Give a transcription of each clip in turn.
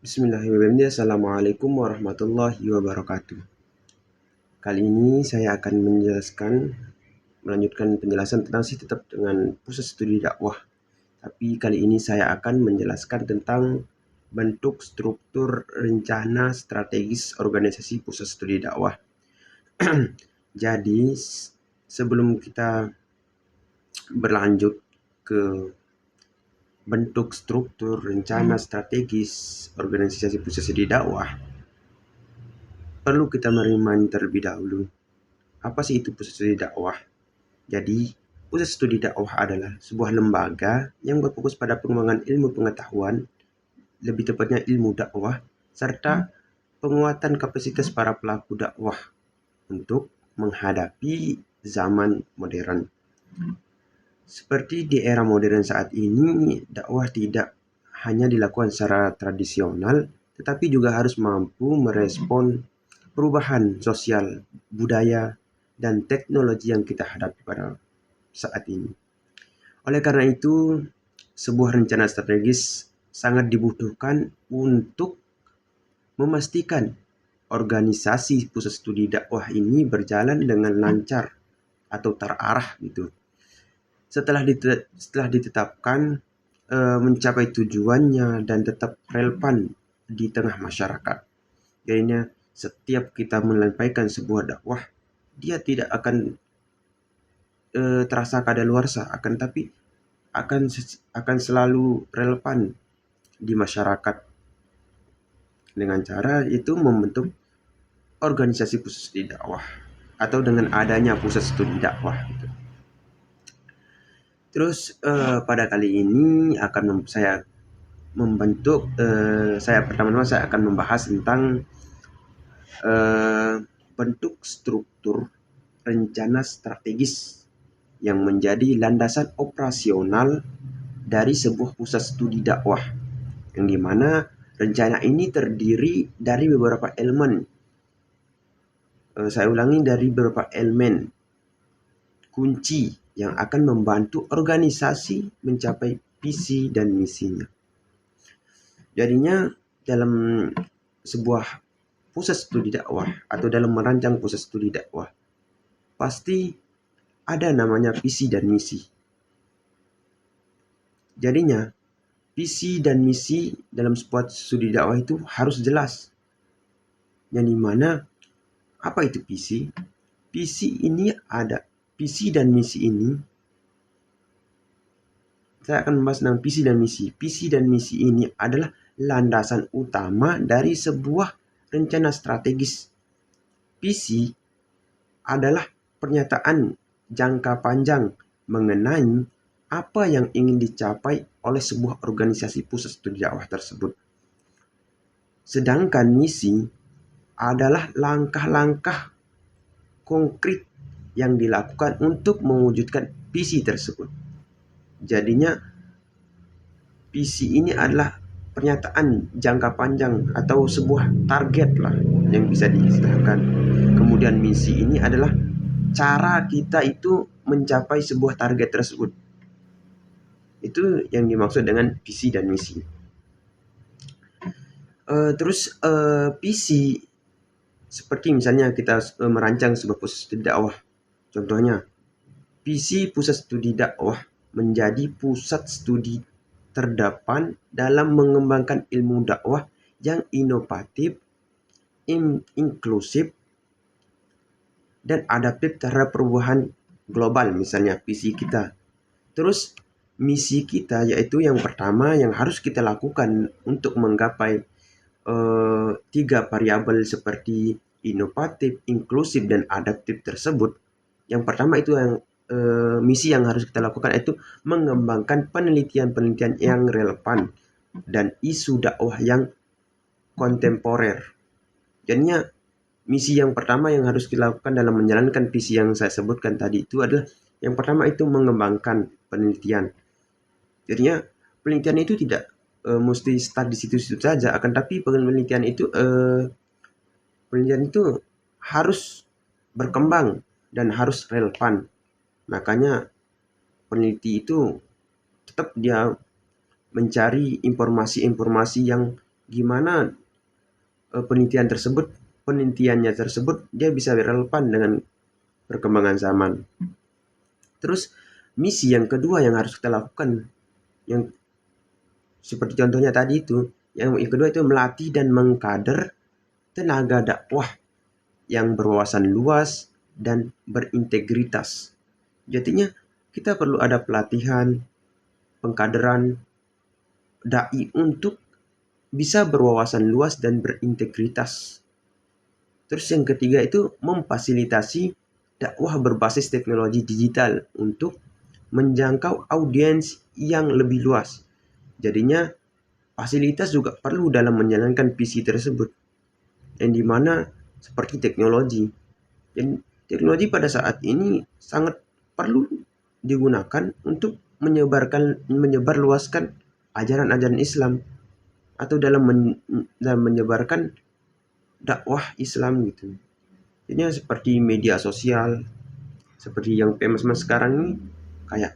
Bismillahirrahmanirrahim. Assalamualaikum warahmatullahi wabarakatuh. Kali ini saya akan melanjutkan penjelasan tentang tetap dengan pusat studi dakwah. Tapi kali ini saya akan menjelaskan tentang bentuk struktur rencana strategis organisasi pusat studi dakwah. Jadi sebelum kita berlanjut ke bentuk struktur rencana strategis organisasi pusat studi dakwah, perlu kita merimain terlebih dahulu. Apa sih itu pusat studi dakwah? Jadi, pusat studi dakwah adalah sebuah lembaga yang berfokus pada pengembangan ilmu pengetahuan, lebih tepatnya ilmu dakwah, serta penguatan kapasitas para pelaku dakwah untuk menghadapi zaman modern. Seperti di era modern saat ini, dakwah tidak hanya dilakukan secara tradisional, tetapi juga harus mampu merespon perubahan sosial, budaya, dan teknologi yang kita hadapi pada saat ini. Oleh karena itu, sebuah rencana strategis sangat dibutuhkan untuk memastikan organisasi pusat studi dakwah ini berjalan dengan lancar atau terarah gitu. Setelah ditetapkan, mencapai tujuannya dan tetap relevan di tengah masyarakat. Jadinya setiap kita menyampaikan sebuah dakwah, dia tidak akan terasa kadaluarsa, tapi akan selalu relevan di masyarakat. Dengan cara itu membentuk organisasi pusat studi dakwah atau dengan adanya pusat studi dakwah gitu. Terus pada kali ini saya pertama-tama saya akan membahas tentang bentuk struktur rencana strategis yang menjadi landasan operasional dari sebuah pusat studi dakwah, yang dimana rencana ini terdiri dari beberapa elemen. Saya ulangi, dari beberapa elemen kunci yang akan membantu organisasi mencapai visi dan misinya. Jadinya dalam sebuah pusat studi dakwah atau dalam merancang pusat studi dakwah, pasti ada namanya visi dan misi. Jadinya visi dan misi dalam sebuah studi dakwah itu harus jelas. Yang dimana apa itu visi? Visi dan misi ini, saya akan membahas tentang visi dan misi. Visi dan misi ini adalah landasan utama dari sebuah rencana strategis. Visi adalah pernyataan jangka panjang mengenai apa yang ingin dicapai oleh sebuah organisasi pusat studi dakwah tersebut. Sedangkan misi adalah langkah-langkah konkret yang dilakukan untuk mewujudkan visi tersebut. Jadinya visi ini adalah pernyataan jangka panjang atau sebuah target lah yang bisa diistilahkan. Kemudian misi ini adalah cara kita itu mencapai sebuah target tersebut. Itu yang dimaksud dengan visi dan misi. Terus visi, seperti misalnya kita merancang sebuah pusat studi dakwah. Contohnya, visi pusat studi dakwah menjadi pusat studi terdepan dalam mengembangkan ilmu dakwah yang inovatif, inklusif, dan adaptif terhadap perubahan global, misalnya visi kita. Terus misi kita yaitu yang pertama yang harus kita lakukan untuk menggapai 3 variabel seperti inovatif, inklusif, dan adaptif tersebut. Yang pertama itu yang misi yang harus kita lakukan itu mengembangkan penelitian-penelitian yang relevan dan isu dakwah yang kontemporer. Jadinya misi yang pertama yang harus dilakukan dalam menjalankan visi yang saya sebutkan tadi itu adalah yang pertama itu mengembangkan penelitian. Jadinya penelitian itu tidak mesti start di situ-situ saja, akan tapi penelitian itu harus berkembang dan harus relevan. Makanya peneliti itu tetap dia mencari informasi-informasi yang gimana penelitiannya tersebut dia bisa relevan dengan perkembangan zaman. Terus misi yang kedua yang harus kita lakukan, yang seperti contohnya tadi itu, yang kedua itu melatih dan mengkader tenaga dakwah yang berwawasan luas dan berintegritas. Jadinya kita perlu ada pelatihan, pengkaderan dai untuk bisa berwawasan luas dan berintegritas. Terus yang ketiga itu memfasilitasi dakwah berbasis teknologi digital untuk menjangkau audiens yang lebih luas. Jadinya fasilitas juga perlu dalam menjalankan visi tersebut, yang dimana seperti teknologi. Dan teknologi pada saat ini sangat perlu digunakan untuk menyebarluaskan ajaran-ajaran Islam atau dalam menyebarkan dakwah Islam gitu. Ini seperti media sosial, seperti yang famous sekarang ini kayak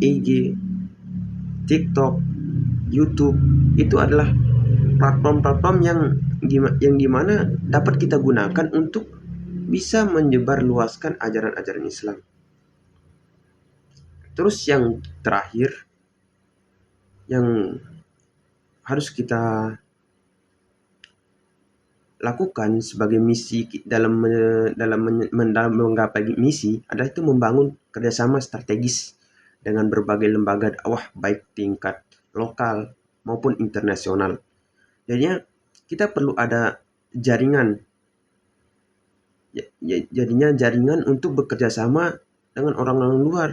IG, TikTok, YouTube, itu adalah platform-platform yang dimana dapat kita gunakan untuk bisa menyebarluaskan ajaran-ajaran Islam. Terus yang terakhir yang harus kita lakukan sebagai misi dalam menggapai misi adalah itu membangun kerjasama strategis dengan berbagai lembaga dakwah baik tingkat lokal maupun internasional. Jadinya kita perlu ada jaringan. Jadinya jaringan untuk bekerja sama dengan orang-orang luar.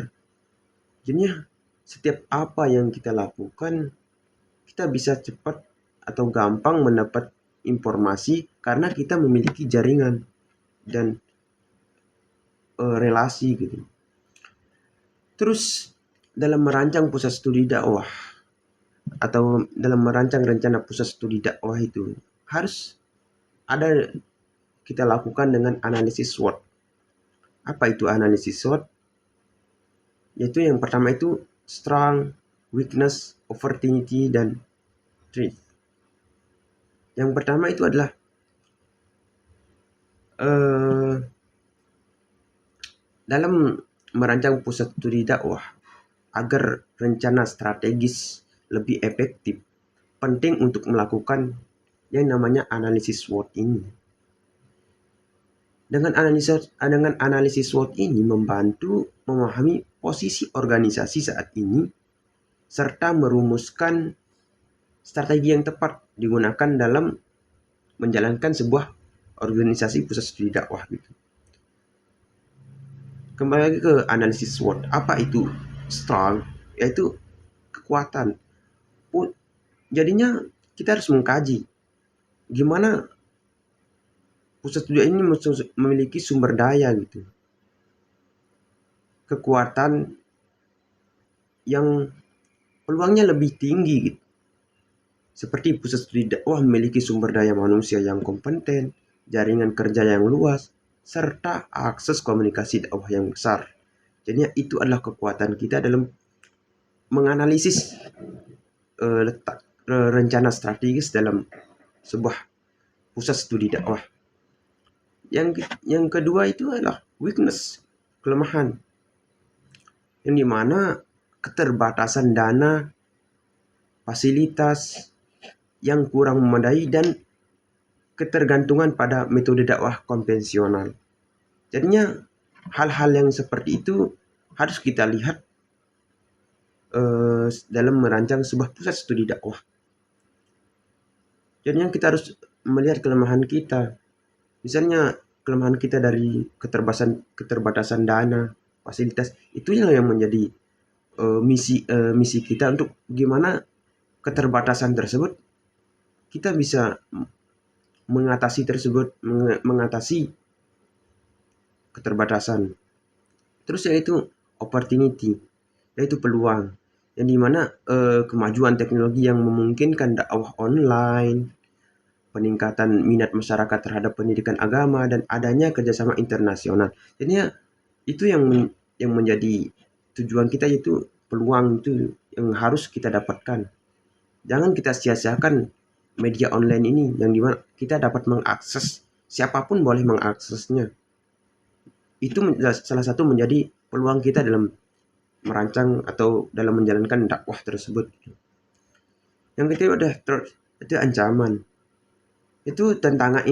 Jadinya setiap apa yang kita lakukan, kita bisa cepat atau gampang mendapat informasi karena kita memiliki jaringan dan relasi gitu. Terus dalam merancang pusat studi dakwah atau dalam merancang rencana pusat studi dakwah itu harus ada kita lakukan dengan analisis SWOT. Apa itu analisis SWOT? Yaitu yang pertama itu strength, weakness, opportunity, dan threat. Yang pertama itu adalah dalam merancang pusat studi dakwah agar rencana strategis lebih efektif, penting untuk melakukan yang namanya analisis SWOT ini. Dengan analisis SWOT ini membantu memahami posisi organisasi saat ini serta merumuskan strategi yang tepat digunakan dalam menjalankan sebuah organisasi pusat studi dakwah gitu. Kembali lagi ke analisis SWOT. Apa itu strong? Yaitu kekuatan. Jadinya kita harus mengkaji gimana pusat studi ini memiliki sumber daya gitu, kekuatan yang peluangnya lebih tinggi gitu. Seperti pusat studi dakwah memiliki sumber daya manusia yang kompeten, jaringan kerja yang luas, serta akses komunikasi dakwah yang besar. Jadi itu adalah kekuatan kita dalam menganalisis letak rencana strategis dalam sebuah pusat studi dakwah. Yang kedua itu adalah weakness, kelemahan, yang dimana keterbatasan dana, fasilitas yang kurang memadai, dan ketergantungan pada metode dakwah konvensional. Jadinya hal-hal yang seperti itu harus kita lihat dalam merancang sebuah pusat studi dakwah. Jadinya kita harus melihat kelemahan kita. Misalnya kelemahan kita dari keterbatasan dana, fasilitas, itu yang menjadi misi kita untuk gimana keterbatasan tersebut kita bisa mengatasi keterbatasan. Terus yaitu opportunity, yaitu peluang, yang dimana kemajuan teknologi yang memungkinkan dakwah online, peningkatan minat masyarakat terhadap pendidikan agama, dan adanya kerjasama internasional. Jadinya itu yang menjadi tujuan kita, yaitu peluang itu yang harus kita dapatkan. Jangan kita sia-siakan media online ini, yang dimana kita dapat mengakses, siapapun boleh mengaksesnya. Itu salah satu menjadi peluang kita dalam merancang atau dalam menjalankan dakwah tersebut. Yang ketiga itu ancaman. Itu tantangan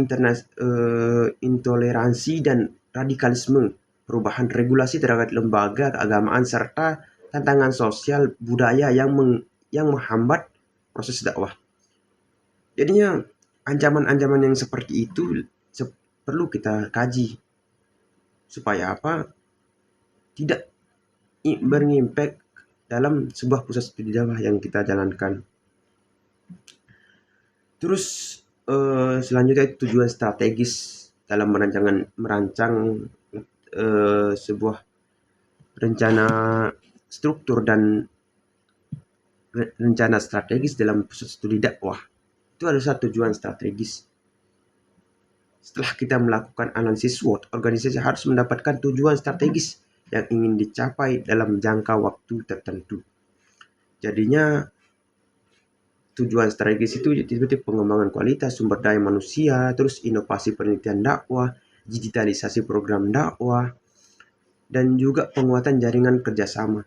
intoleransi dan radikalisme, perubahan regulasi terhadap lembaga keagamaan, serta tantangan sosial budaya yang menghambat proses dakwah. Jadinya ancaman-ancaman yang seperti itu perlu kita kaji supaya apa, tidak berimpact dalam sebuah pusat studi dakwah yang kita jalankan. Terus selanjutnya tujuan strategis dalam merancang sebuah rencana struktur dan rencana strategis dalam pusat studi dakwah. Itu adalah tujuan strategis. Setelah kita melakukan analisis SWOT, organisasi harus mendapatkan tujuan strategis yang ingin dicapai dalam jangka waktu tertentu. Jadinya tujuan strategis itu seperti pengembangan kualitas sumber daya manusia, terus inovasi penelitian dakwah, digitalisasi program dakwah, dan juga penguatan jaringan kerjasama.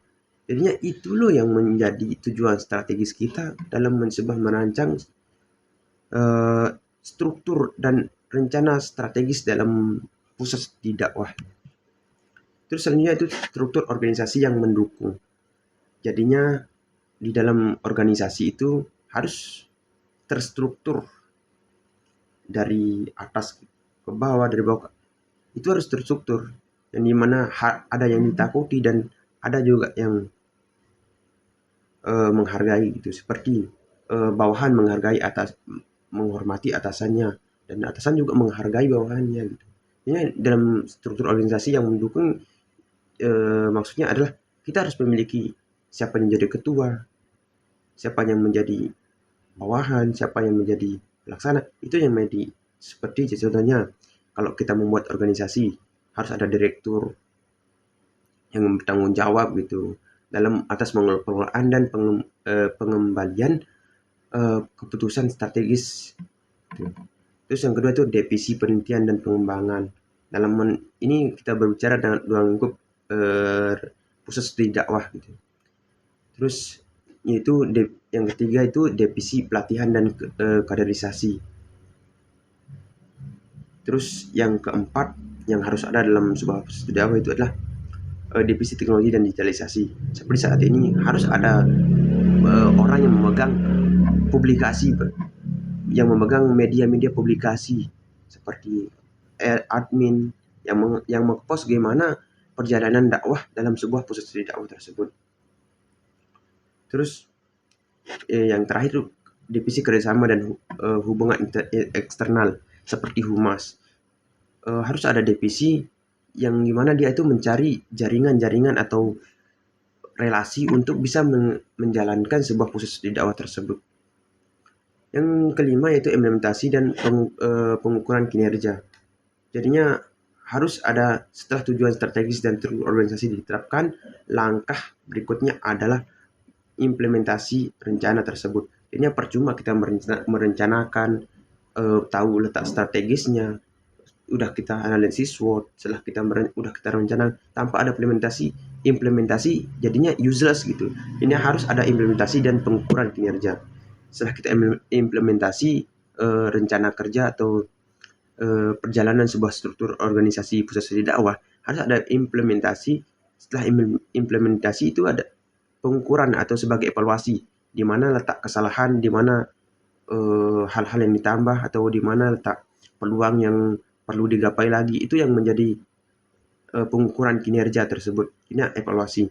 Jadinya itu loh yang menjadi tujuan strategis kita dalam mencoba merancang struktur dan rencana strategis dalam pusat studi dakwah. Terus selanjutnya itu struktur organisasi yang mendukung. Jadinya di dalam organisasi itu harus terstruktur dari atas ke bawah, dari bawah itu harus terstruktur, yang dimana ada yang ditakuti dan ada juga yang menghargai gitu, seperti bawahan menghargai menghormati atasannya, dan atasan juga menghargai bawahannya gitu. Ini dalam struktur organisasi yang mendukung, maksudnya adalah kita harus memiliki siapa yang menjadi ketua, siapa yang menjadi bawahan, siapa yang menjadi pelaksana. Itu yang menjadi seperti contohnya kalau kita membuat organisasi harus ada direktur yang bertanggung jawab gitu dalam atas pengelolaan dan pengembalian keputusan strategis. Terus yang kedua itu divisi penelitian dan pengembangan. Dalam ini kita berbicara dalam lingkup pusat studi dakwah gitu. Terus yaitu yang ketiga itu divisi pelatihan dan kaderisasi. Terus yang keempat yang harus ada dalam sebuah pusat studi dakwah itu adalah divisi teknologi dan digitalisasi. Seperti saat ini harus ada orang yang memegang publikasi, yang memegang media-media publikasi seperti admin yang mempost bagaimana perjalanan dakwah dalam sebuah pusat studi dakwah tersebut. Terus yang terakhir divisi kerjasama dan hubungan eksternal seperti humas. Harus ada divisi yang gimana dia itu mencari jaringan-jaringan atau relasi untuk bisa menjalankan sebuah pusat studi dakwah tersebut. Yang kelima yaitu implementasi dan pengukuran kinerja. Jadinya harus ada, setelah tujuan strategis dan organisasi diterapkan, langkah berikutnya adalah implementasi rencana tersebut. Jadinya percuma kita merencanakan, tahu letak strategisnya, udah kita analisis SWOT, setelah udah kita rencana tanpa ada implementasi jadinya useless gitu. Ini harus ada implementasi dan pengukuran kinerja. Setelah kita implementasi rencana kerja atau perjalanan sebuah struktur organisasi pusat studi dakwah, harus ada implementasi. Setelah implementasi itu ada pengukuran atau sebagai evaluasi, di mana letak kesalahan, di mana hal-hal yang ditambah, atau di mana letak peluang yang perlu digapai lagi. Itu yang menjadi pengukuran kinerja tersebut. Ini evaluasi.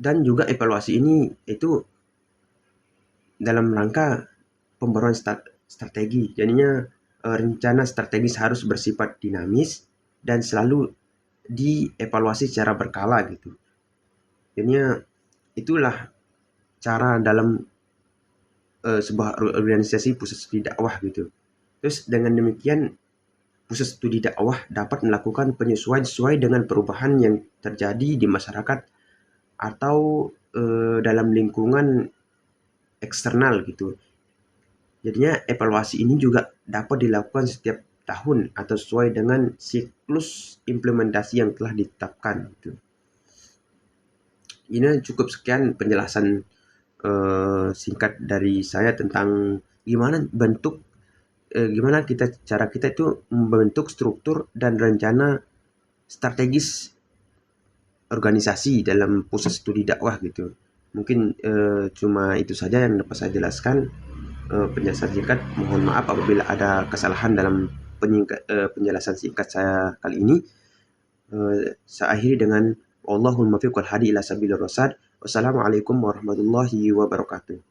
Dan juga evaluasi ini itu dalam rangka pembaruan strategi. Jadinya rencana strategis harus bersifat dinamis dan selalu dievaluasi secara berkala gitu. Jadinya itulah cara dalam sebuah organisasi pusat studi dakwah gitu. Terus dengan demikian pusat studi dakwah dapat melakukan penyesuaian sesuai dengan perubahan yang terjadi di masyarakat atau dalam lingkungan eksternal gitu. Jadinya evaluasi ini juga dapat dilakukan setiap tahun atau sesuai dengan siklus implementasi yang telah ditetapkan gitu. Ini cukup sekian penjelasan singkat dari saya tentang gimana cara kita itu membentuk struktur dan rencana strategis organisasi dalam pusat studi dakwah gitu. Mungkin cuma itu saja yang dapat saya jelaskan. Penjelasan singkat, mohon maaf apabila ada kesalahan dalam penjelasan singkat saya kali ini. Saya akhiri dengan Allahul muwaffiq wal hadi ila sabilir rasyad. Wassalamualaikum warahmatullahi wabarakatuh.